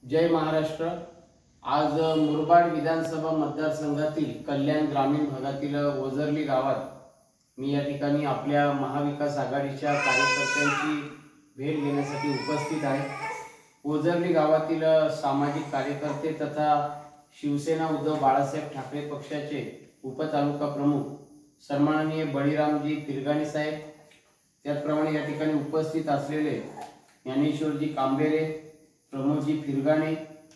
जय महाराष्ट्र। आज मुरबाड विधानसभा मतदारसंघातील कल्याण ग्रामीण भागातील ओझरली गावात मी या ठिकाणी आपल्या महाविकास आघाडीच्या कार्यकर्त्यांची भेट घेण्यासाठी उपस्थित आहे। ओझरली गावातील सामाजिक कार्यकर्ते तथा शिवसेना उद्धव बाळासाहेब ठाकरे पक्षाचे उपतालुका प्रमुख सन्माननीय बळीरामजी फिरगाणे साहेब, त्याचप्रमाणे या ठिकाणी उपस्थित असलेले ज्ञानेश्वरजी कांबेरे, प्रमोदजी फिरगाणे,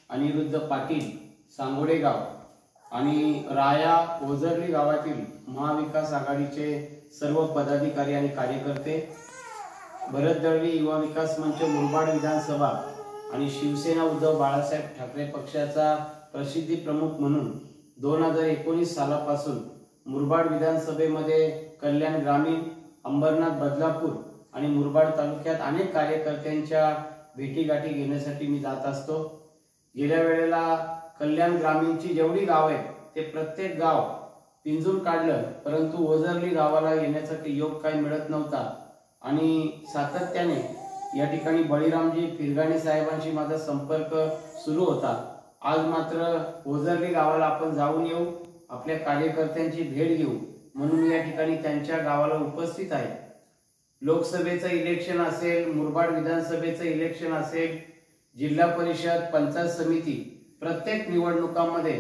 अनिरुद्ध पाटील, सांगोडेगाव आणि राया ओझरली गावातील महाविकास आघाडीचे सर्व पदाधिकारी आणि कार्यकर्ते, भरत दळवी युवा विकास मंच मुरबाड विधानसभा आणि शिवसेना उद्धव बाळासाहेब ठाकरे पक्षाचा प्रसिद्धी प्रमुख म्हणून 2019 सालापासून मुरबाड विधानसभेमध्ये कल्याण ग्रामीण, अंबरनाथ, बदलापूर आणि मुरबाड तालुक्यात अनेक कार्यकर्त्यांच्या भेटीगाठी घेण्यासाठी मी जात असतो। गेल्या वेळेला कल्याण ग्रामीणची जेवढी गाव आहेत ते प्रत्येक गाव पिंजून काढलं, परंतु ओझरली गावाला येण्यासाठी योग काही मिळत नव्हता आणि सातत्याने या ठिकाणी बळीरामजी फिरगाणे साहेबांशी माझा संपर्क सुरू होता। आज मात्र ओझरली गावाला आपण जाऊन येऊ, आपल्या कार्यकर्त्यांची भेट घेऊ म्हणून या ठिकाणी त्यांच्या गावाला उपस्थित आहे। लोकसभेचं इलेक्शन असेल, मुरबाड विधानसभेचं इलेक्शन असेल, जिल्हा परिषद, पंचायत समिती, प्रत्येक निवडणुकांमध्ये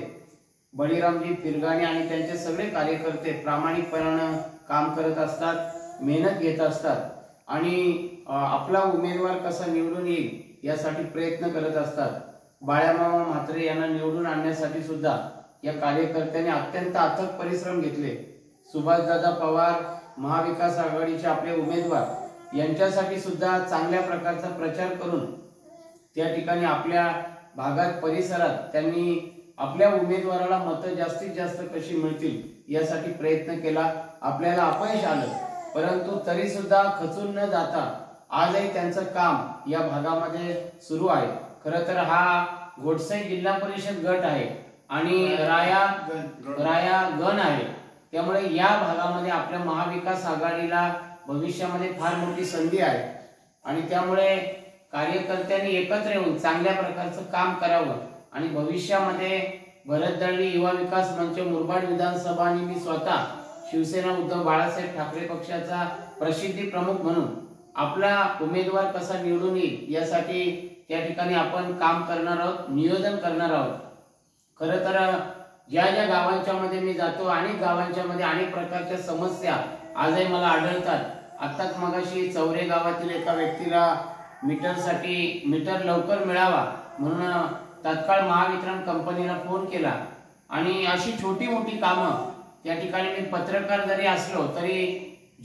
बळीरामजी फिरगाणे आणि त्यांचे सगळे कार्यकर्ते प्रामाणिकपणाने काम करत असतात, मेहनत घेत असतात आणि आपला उमेदवार कसा निवडून येईल यासाठी प्रयत्न करत असतात। बाळामामा म्हात्रे यांना निवडून आणण्यासाठी सुद्धा या कार्यकर्त्यांनी अत्यंत अथक परिश्रम घेतले। सुभाषदादा पवार महाविकास आघाडीचे आपले उमेदवार यांच्यासाठी सुद्धा चांगल्या प्रकारचा प्रचार करून त्या ठिकाणी आपल्या भागात परिसरात त्यांनी आपल्या उमेदवाराला मतं जास्तीत जास्त कशी मिळतील यासाठी प्रयत्न केला। आपल्याला अपयश आलं, परंतु तरी सुद्धा खचून न जाता आजही त्यांचं काम या भागामध्ये सुरू आहे। खरं तर हा गोडसाई जिल्हा परिषद गट आहे आणि राया गण आहे, त्यामुळे या भागामध्ये आपल्या महाविकास आघाडीला भविष्यामध्ये फार मोठी संधी आहे आणि त्यामुळे कार्यकर्त्यांनी एकत्र येऊन चांगल्या प्रकारचं काम करावं आणि भविष्यामध्ये भरत दळवी युवा विकास मंच मुरबाड विधानसभा आणि मी स्वतः शिवसेना उद्धव बाळासाहेब ठाकरे पक्षाचा प्रसिद्धी प्रमुख म्हणून आपला उमेदवार कसा निवडून येईल यासाठी त्या ठिकाणी आपण काम करणार आहोत, नियोजन करणार आहोत। खरं तर ज्या ज्या गावांच्या मध्ये मी जातो, अनेक गावांच्या मध्ये अनेक प्रकारच्या समस्या आजही मला आढळतात। आताच मगाशी चौरे गावातील एका व्यक्तीला मीटर लवकर मिळावा म्हणून तात्काळ महावितरण कंपनीला फोन केला आणि अशी छोटी मोठी कामं त्या ठिकाणी मी पत्रकार जरी असलो तरी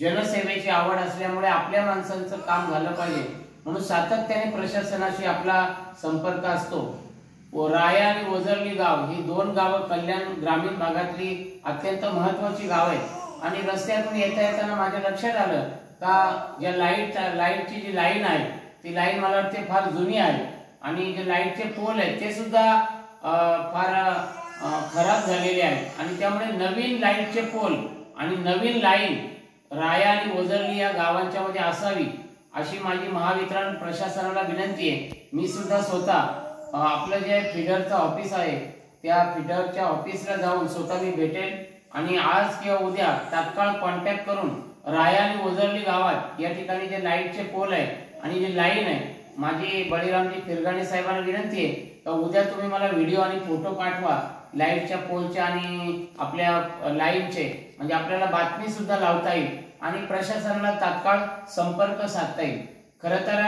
जनसेवेची आवड असल्यामुळे आपल्या माणसांचं काम झालं पाहिजे म्हणून सातत्याने प्रशासनाशी आपला संपर्क असतो। राया आणि ओझरली गाव ही दोन गावं कल्याण ग्रामीण भागातली अत्यंत महत्त्वाची गाव आहेत आणि रस्त्यातून येताना माझ्या लक्षात आलं का ज्या लाईटची जी लाईन आहे ती लाईन मला वाटते फार जुनी आहे आणि जे लाईटचे पोल आहेत ते सुद्धा फार खराब झालेले आहेत आणि त्यामुळे नवीन लाईटचे पोल आणि नवीन लाईन राया आणि ओझरली या गावांच्या मध्ये असावी अशी माझी महावितरण प्रशासनाला विनंती आहे। मी सुद्धा स्वतः आपलं जे फिडरचं ऑफिस आहे त्या फिडरच्या ऑफिसला जाऊन स्वतः मी भेटेल आणि आज किंवा उद्या तात्काळ कॉन्टॅक्ट करून राया आणि ओझरली गावात या ठिकाणी जे लाईटचे पोल आहे आणि जी लाईन आहे, माझी बळीरामजी फिरगाणे साहेबांना विनंती आहे तर उद्या तुम्ही मला व्हिडिओ आणि फोटो पाठवा लाईटच्या पोलच्या आणि आपल्या लाईनचे, म्हणजे आपल्याला बातमी सुद्धा लावता येईल आणि प्रशासनाला तात्काळ संपर्क साधता येईल। खरं तर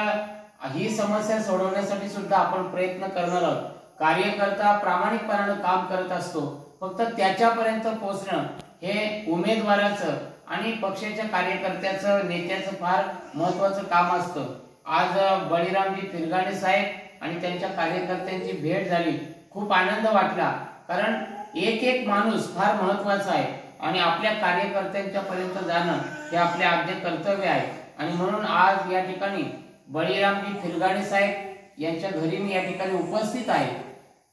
ही समस्या सोडवण्यासाठी सुद्धा आपण प्रयत्न करणार आहोत। कार्यकर्ता प्रामाणिकपणाने काम करत असतो, फक्त त्याच्यापर्यंत पोहोचणं हे उमेदवाराचं आणि पक्षाच्या कार्यकर्त्याचं, नेत्याचं फार महत्त्वाचं काम असतं। आज बळीरामजी फिरगाणे साहेब आणि त्यांच्या कार्यकर्त्यांची भेट झाली, खूप आनंद वाटला, कारण एक माणूस फार महत्त्वाचा आहे आणि आपल्या कार्यकर्त्यांच्या पर्यंत जाणं हे आपले आद्य कर्तव्य आहे आणि म्हणून आज या ठिकाणी बळीरामजी फिरगाणे साहेब यांच्या घरी मी या ठिकाणी उपस्थित आहे।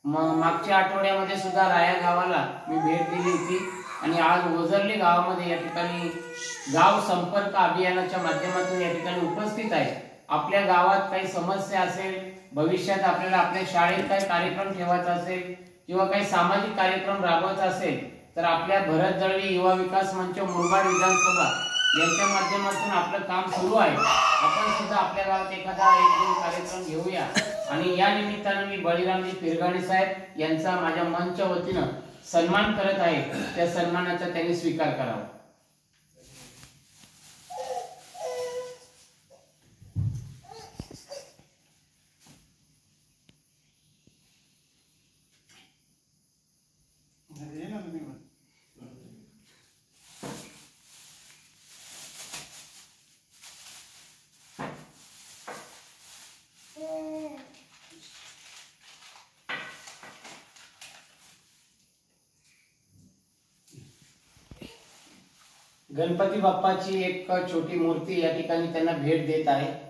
मागच्या आठवड्यामध्ये सुद्धा राया गावाला मी भेट दिली होती आणि आज ओझरली गावामध्ये या ठिकाणी गाव संपर्क अभियानाच्या माध्यमातून या ठिकाणी उपस्थित आहे। आपल्या गावात काही समस्या असेल, भविष्यात आपल्याला आपल्या शाळेत काही कार्यक्रम ठेवायचा असेल किंवा काही सामाजिक कार्यक्रम राबवायचा असेल तर आपल्या भरत दळवी युवा विकास मंच मुरबाड विधानसभा यांच्या माध्यमातून आपलं काम सुरू आहे. आपण सुद्धा आपल्या गावात एखादा एक दोन कार्यक्रम घेऊया आणि या निमित्तानं मी बळीरामजी पिरगाणे साहेब यांचा माझ्या मंचच्या वतीनं सन्मान करत आहे. त्या सन्मानाचा त्यांनी स्वीकार करावा. गणपती बाप्पाची एक छोटी मूर्ती या ठिकाणी त्यांना भेट देत आहे.